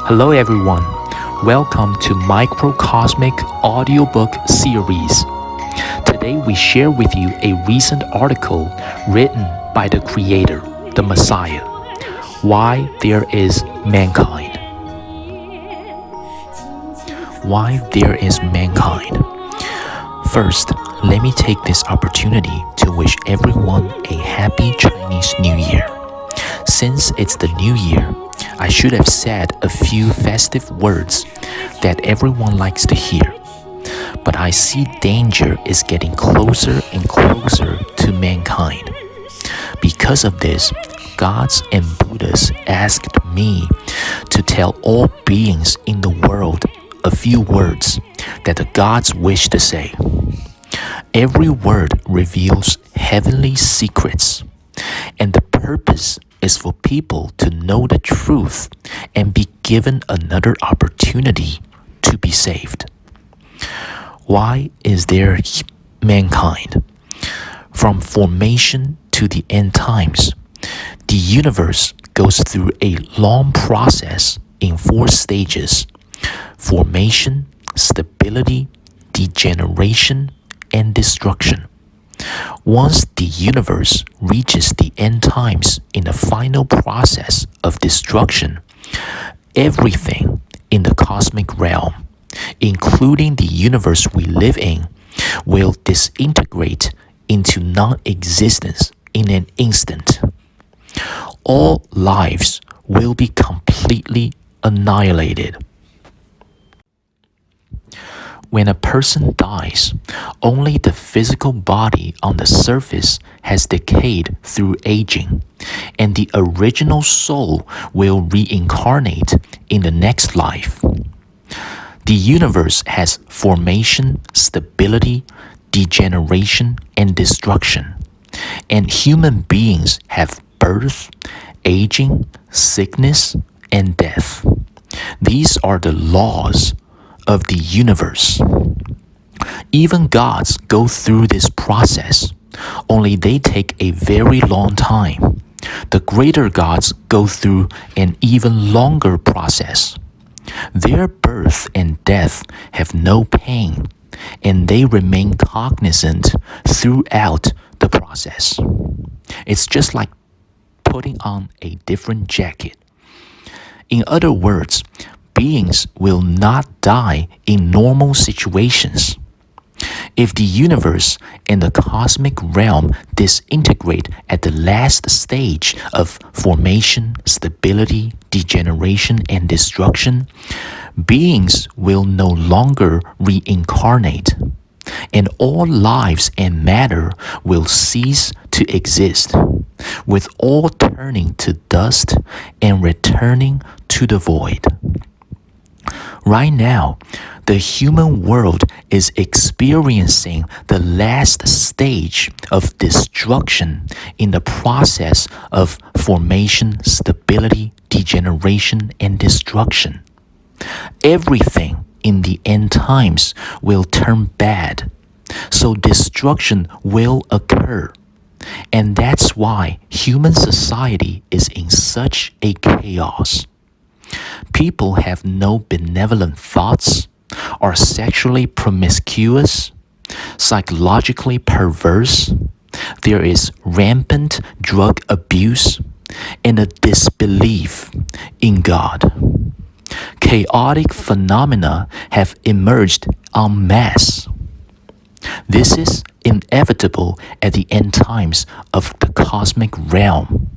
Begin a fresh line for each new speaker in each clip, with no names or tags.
Hello everyone, welcome to Microcosmic Audiobook Series. Today we share with you a recent article written by the Creator, the Messiah, Why There Is Mankind. Why There Is Mankind. First, let me take this opportunity to wish everyone a happy Chinese New Year. Since it's the New Year, I should have said a few festive words that everyone likes to hear. But I see danger is getting closer and closer to mankind. Because of this, gods and Buddhas asked me to tell all beings in the world a few words that the gods wish to say. Every word reveals heavenly secrets, and the purpose is for people to know the truth and be given another opportunity to be saved. Why is there mankind? From formation to the end times, the universe goes through a long process in 4 stages: formation, stability, degeneration, and destruction. Once the universe reaches the end times in the final process of destruction, everything in the cosmic realm, including the universe we live in, will disintegrate into non-existence in an instant. All lives will be completely annihilated. When a person dies, only the physical body on the surface has decayed through aging, and the original soul will reincarnate in the next life. The universe has formation, stability, degeneration, and destruction, and human beings have birth, aging, sickness, and death. These are the laws of the universe. Even gods go through this process, only they take a very long time. The greater gods go through an even longer process. Their birth and death have no pain, and they remain cognizant throughout the process. It's just like putting on a different jacket. In other words, beings will not die in normal situations. If the universe and the cosmic realm disintegrate at the last stage of formation, stability, degeneration, and destruction, beings will no longer reincarnate, and all lives and matter will cease to exist, with all turning to dust and returning to the void. Right now, the human world is experiencing the last stage of destruction in the process of formation, stability, degeneration, and destruction. Everything in the end times will turn bad, so destruction will occur. And that's why human society is in such a chaos. People have no benevolent thoughts, are sexually promiscuous, psychologically perverse. There is rampant drug abuse and a disbelief in God. Chaotic phenomena have emerged en masse. This is inevitable at the end times of the cosmic realm.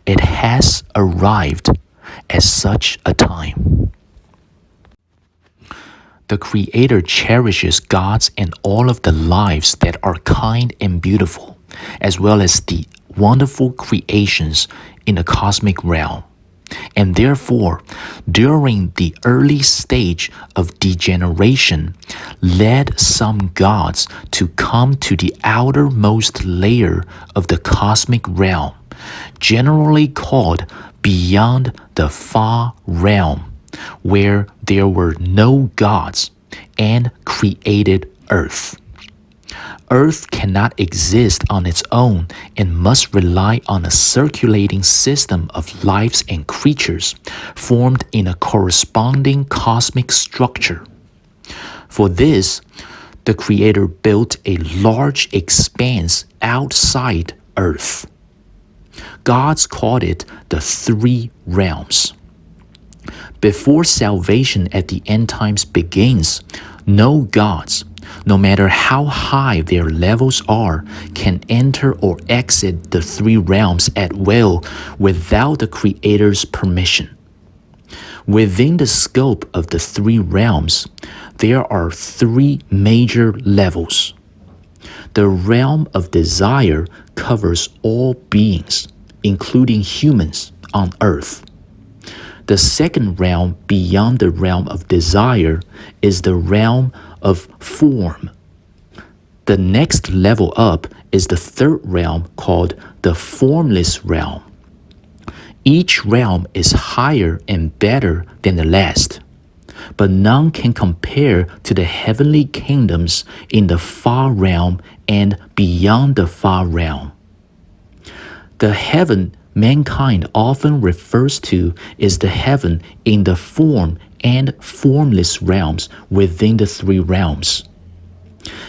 It has arrived at such a time. The Creator cherishes gods and all of the lives that are kind and beautiful, as well as the wonderful creations in the cosmic realm. And therefore, during the early stage of degeneration, led some gods to come to the outermost layer of the cosmic realm, generally called beyond the far realm, where there were no gods, and created earth. Earth cannot exist on its own and must rely on a circulating system of lives and creatures formed in a corresponding cosmic structure. For this, the Creator built a large expanse outside Earth. Gods called it the three realms. Before salvation at the end times begins, no gods, no matter how high their levels are, can enter or exit the three realms at will without the Creator's permission. Within the scope of the three realms, there are three major levels. The realm of desire covers all beings, including humans on earth. The second realm beyond the realm of desire is the realm of form. The next level up is the third realm called the formless realm. Each realm is higher and better than the last, but none can compare to the heavenly kingdoms in the far realm and beyond the far realm. The heaven mankind often refers to is the heaven in the form and formless realms within the three realms.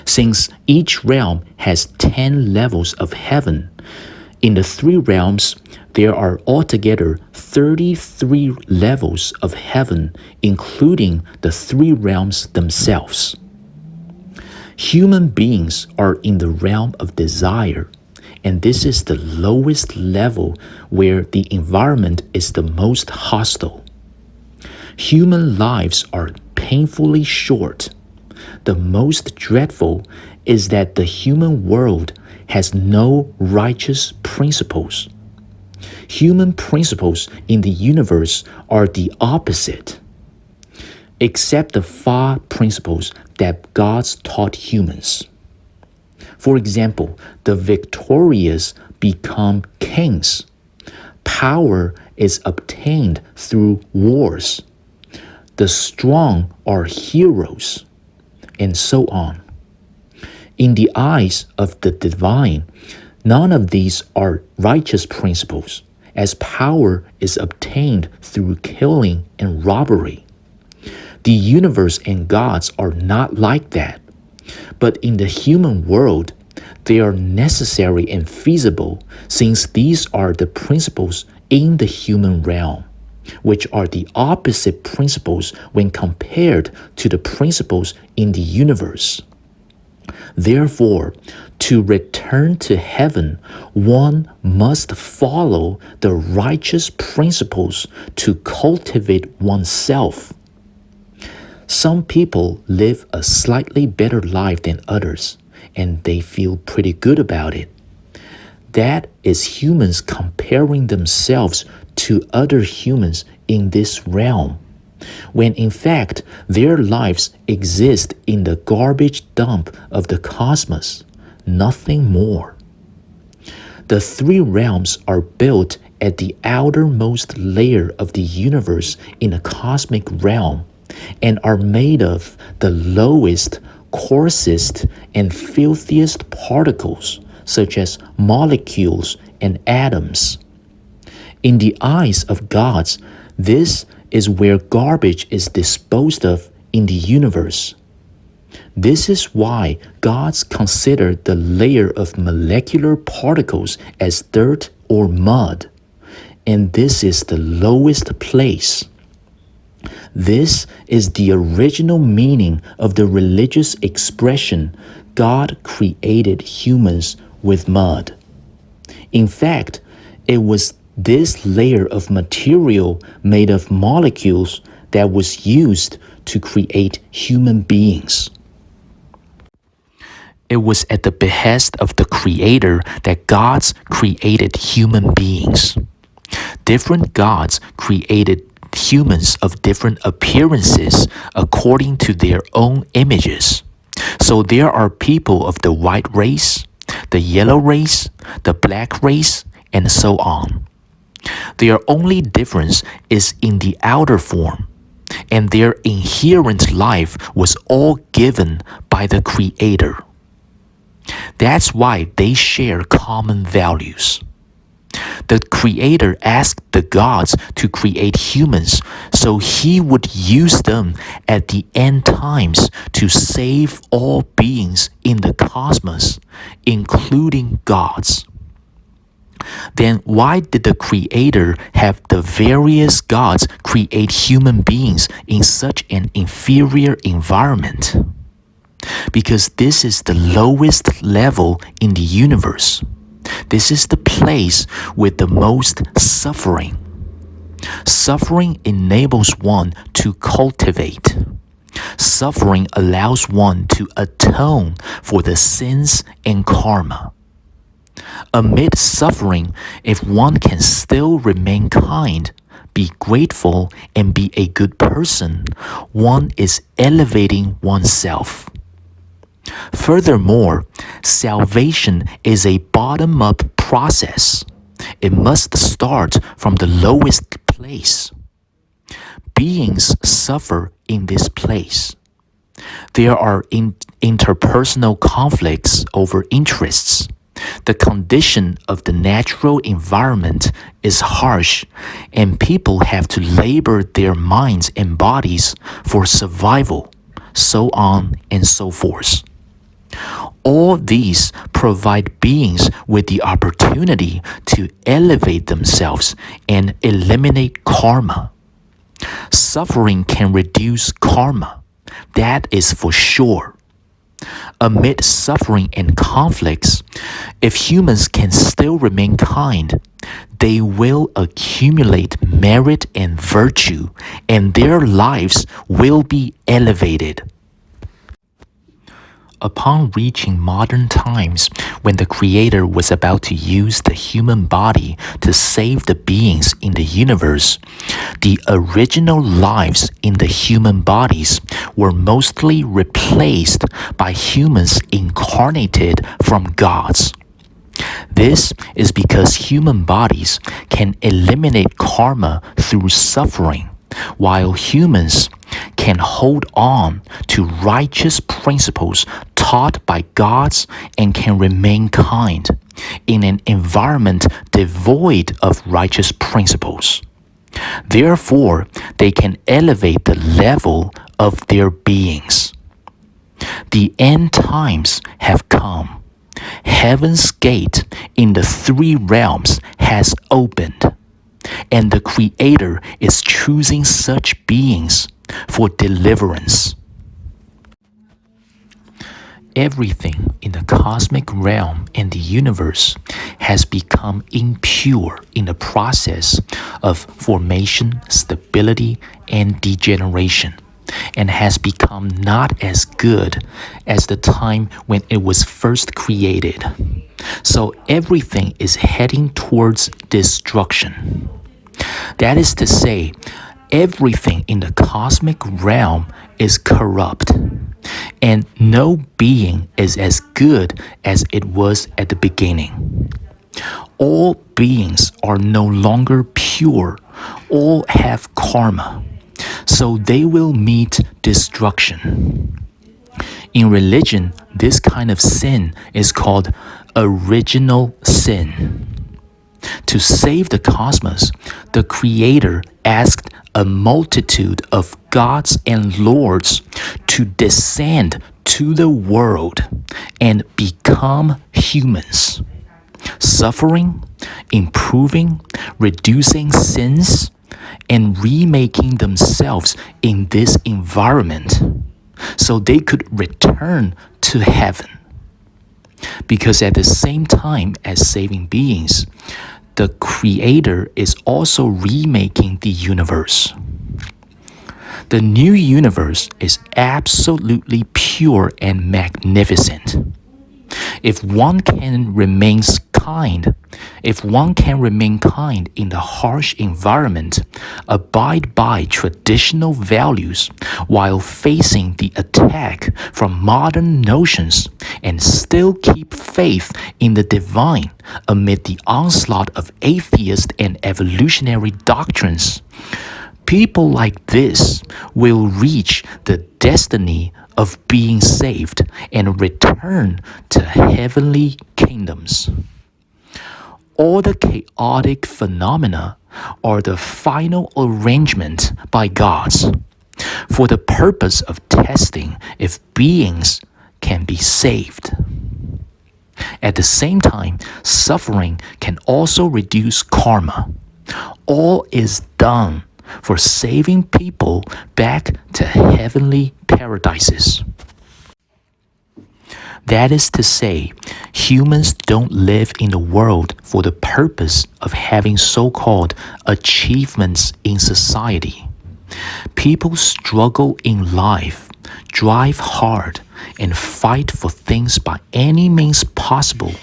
Since each realm has 10 levels of heaven, in the three realms there are altogether 33 levels of heaven, including the three realms themselves. Human beings are in the realm of desire, and this is the lowest level where the environment is the most hostile. Human lives are painfully short. The most dreadful is that the human world has no righteous principles. Human principles in the universe are the opposite, except the 5 principles that God taught humans. For example, the victorious become kings. Power is obtained through wars. The strong are heroes, and so on. In the eyes of the divine, none of these are righteous principles, as power is obtained through killing and robbery. The universe and gods are not like that. But in the human world, they are necessary and feasible, since these are the principles in the human realm, which are the opposite principles when compared to the principles in the universe. Therefore, to return to heaven, one must follow the righteous principles to cultivate oneself. Some people live a slightly better life than others, and they feel pretty good about it. That is humans comparing themselves to other humans in this realm, when in fact their lives exist in the garbage dump of the cosmos, nothing more. The three realms are built at the outermost layer of the universe in a cosmic realm, and are made of the lowest, coarsest, and filthiest particles, such as molecules and atoms. In the eyes of gods, this is where garbage is disposed of in the universe. This is why gods consider the layer of molecular particles as dirt or mud, and this is the lowest place. This is the original meaning of the religious expression, God created humans with mud. In fact, it was this layer of material made of molecules that was used to create human beings. It was at the behest of the Creator that gods created human beings. different gods created humans of different appearances according to their own images. So there are people of the white race, the yellow race, the black race, and so on. Their only difference is in the outer form, and their inherent life was all given by the Creator. That's why they share common values. The Creator asked the gods to create humans so He would use them at the end times to save all beings in the cosmos, including gods. Then why did the Creator have the various gods create human beings in such an inferior environment? Because this is the lowest level in the universe. This is the place with the most suffering. Suffering enables one to cultivate. Suffering allows one to atone for the sins and karma. Amid suffering, if one can still remain kind, be grateful, and be a good person, one is elevating oneself. Furthermore, salvation is a bottom-up process. It must start from the lowest place. Beings suffer in this place. There are interpersonal conflicts over interests. The condition of the natural environment is harsh, and people have to labor their minds and bodies for survival, so on and so forth. All these provide beings with the opportunity to elevate themselves and eliminate karma. Suffering can reduce karma, that is for sure. Amid suffering and conflicts, if humans can still remain kind, they will accumulate merit and virtue, and their lives will be elevated. Upon reaching modern times, when the Creator was about to use the human body to save the beings in the universe, the original lives in the human bodies were mostly replaced by humans incarnated from gods. This is because human bodies can eliminate karma through suffering, while humans can hold on to righteous principles taught by gods and can remain kind in an environment devoid of righteous principles. Therefore, they can elevate the level of their beings. The end times have come. Heaven's gate in the three realms has opened, and the Creator is choosing such beings for deliverance. Everything in the cosmic realm and the universe has become impure in the process of formation, stability, and degeneration, and has become not as good as the time when it was first created. So everything is heading towards destruction. That is to say, everything in the cosmic realm is corrupt, and no being is as good as it was at the beginning. All beings are no longer pure. All have karma, so they will meet destruction. In religion, this kind of sin is called original sin. To save the cosmos, the Creator asked a multitude of gods and lords to descend to the world and become humans, suffering, improving, reducing sins, and remaking themselves in this environment so they could return to heaven. Because at the same time as saving beings, the Creator is also remaking the universe. The new universe is absolutely pure and magnificent. If one can remain kind, if one can remain kind in the harsh environment, abide by traditional values while facing the attack from modern notions, and still keep faith in the divine amid the onslaught of atheist and evolutionary doctrines, people like this will reach the destiny of being saved and return to heavenly kingdoms. All the chaotic phenomena are the final arrangement by gods for the purpose of testing if beings can be saved. At the same time, suffering can also reduce karma. All is done for saving people back to heavenly paradises. That is to say, humans don't live in the world for the purpose of having so-called achievements in society. People struggle in life, drive hard, and fight for things by any means possible,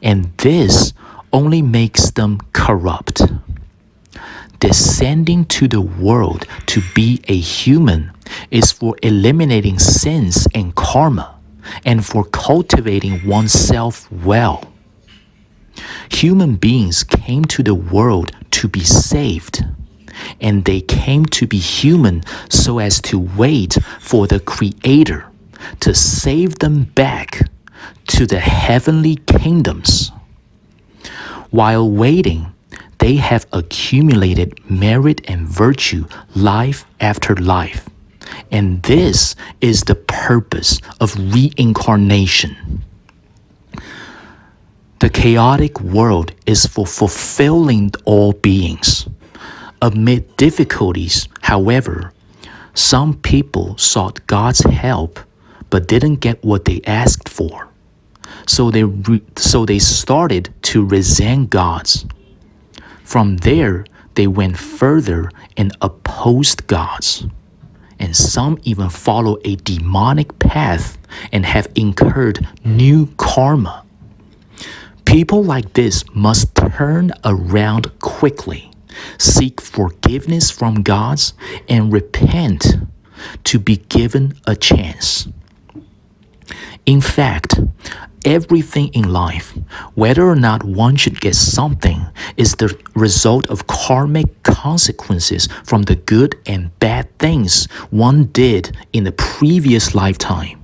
and this only makes them corrupt. Descending to the world to be a human is for eliminating sins and karma, and for cultivating oneself well. Human beings came to the world to be saved, and they came to be human so as to wait for the Creator to save them back to the heavenly kingdoms. While waiting, they have accumulated merit and virtue life after life. And this is the purpose of reincarnation. The chaotic world is for fulfilling all beings. Amid difficulties, however, some people sought God's help but didn't get what they asked for. So they started to resent gods. From there, they went further and opposed gods. And some even follow a demonic path and have incurred new karma. People like this must turn around quickly, seek forgiveness from gods, and repent to be given a chance. In fact, everything in life, whether or not one should get something, is the result of karmic consequences from the good and bad things one did in the previous lifetime.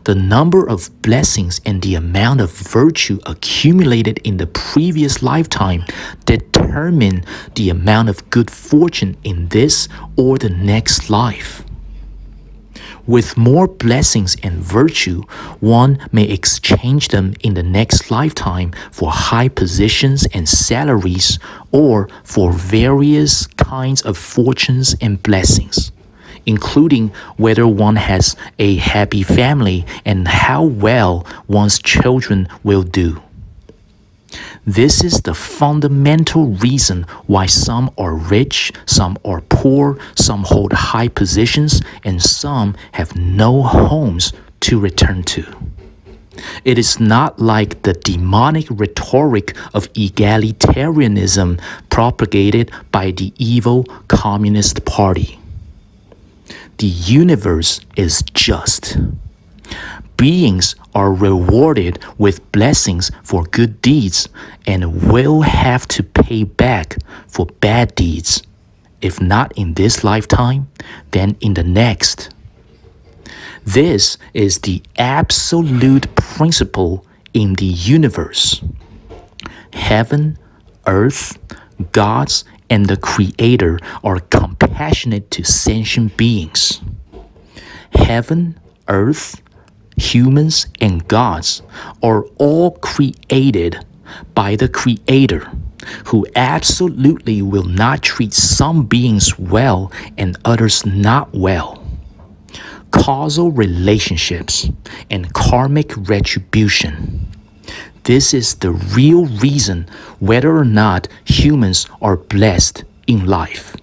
The number of blessings and the amount of virtue accumulated in the previous lifetime determine the amount of good fortune in this or the next life. With more blessings and virtue, one may exchange them in the next lifetime for high positions and salaries, or for various kinds of fortunes and blessings, including whether one has a happy family and how well one's children will do. This is the fundamental reason why some are rich, some are poor, some hold high positions, and some have no homes to return to. It is not like the demonic rhetoric of egalitarianism propagated by the evil Communist Party. The universe is just. Beings are rewarded with blessings for good deeds and will have to pay back for bad deeds. If not in this lifetime, then in the next. This is the absolute principle in the universe. Heaven, earth, gods, and the Creator are compassionate to sentient beings. Heaven, earth, humans, and gods are all created by the Creator, who absolutely will not treat some beings well and others not well. Causal relationships and karmic retribution. This is the real reason whether or not humans are blessed in life.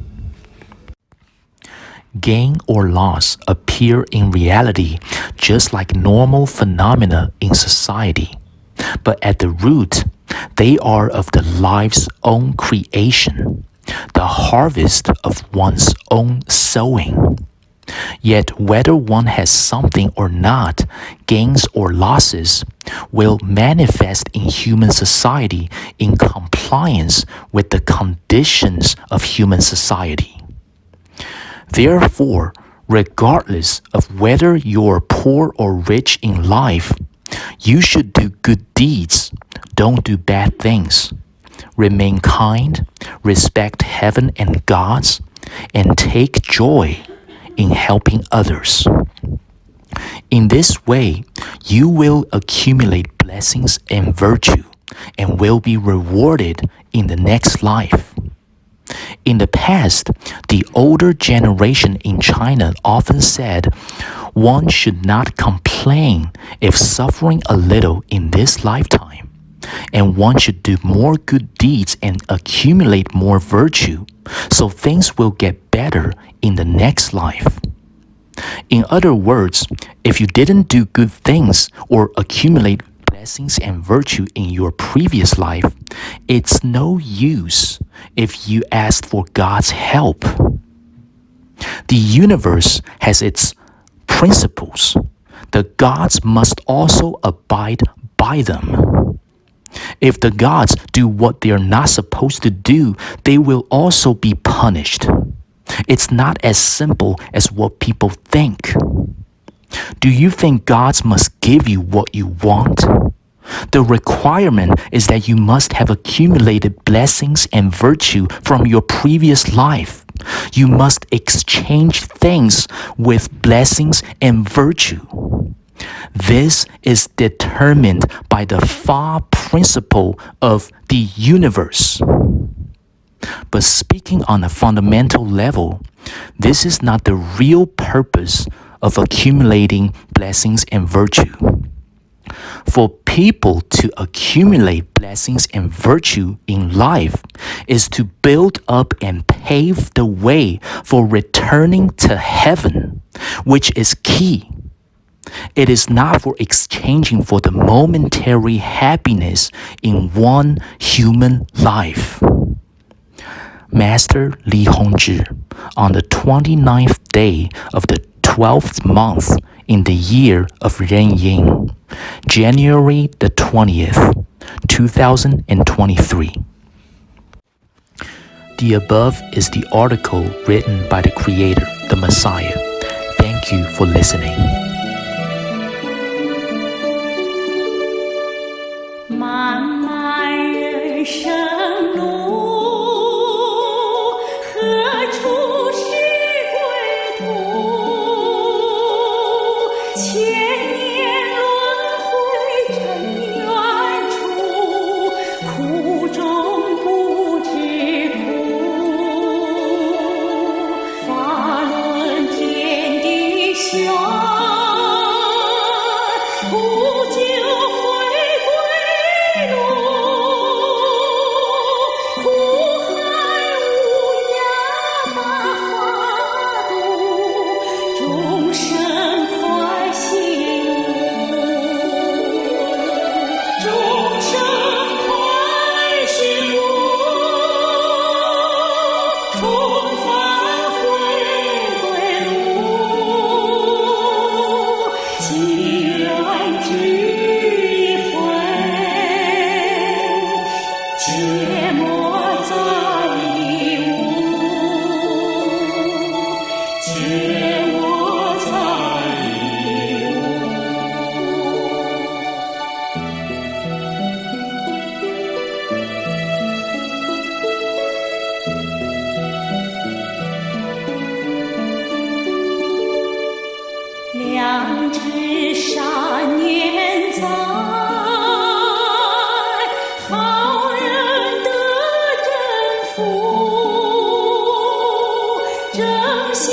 Gain or loss appear in reality just like normal phenomena in society. But at the root, They are of the life's own creation, the harvest of one's own sowing. Yet whether one has something or not, gains or losses, will manifest in human society in compliance with the conditions of human society. Therefore, regardless of whether you're poor or rich in life, you should do good deeds, don't do bad things. Remain kind, respect heaven and gods, and take joy in helping others. In this way, you will accumulate blessings and virtue and will be rewarded in the next life. In the past, the older generation in China often said, one should not complain if suffering a little in this lifetime, and one should do more good deeds and accumulate more virtue, so things will get better in the next life. In other words, if you didn't do good things or accumulate blessings and virtue in your previous life, it's no use if you asked for God's help. The universe has its principles. The gods must also abide by them. If the gods do what they are not supposed to do, they will also be punished. It's not as simple as what people think. Do you think gods must give you what you want? The requirement is that you must have accumulated blessings and virtue from your previous life. You must exchange things with blessings and virtue. This is determined by the Fa principle of the universe. But speaking on a fundamental level, this is not the real purpose of accumulating blessings and virtue. For people to accumulate blessings and virtue in life is to build up and pave the way for returning to heaven, which is key. It is not for exchanging for the momentary happiness in one human life. Master Li Hongzhi, on the 29th day of the 12th month in the year of Ren Ying, January the 20th, 2023. The above is the article written by the Creator, the Messiah. Thank you for listening.
漫漫人生路，何处是归途？千年轮回尘缘处，苦中不知苦。法轮天地玄，不久回归路，苦海无涯大法度，众生快醒悟，众生快醒悟，重返回归路，祈愿只一回，切莫再一无，切莫再一无。良知善念在，好人得真福，正心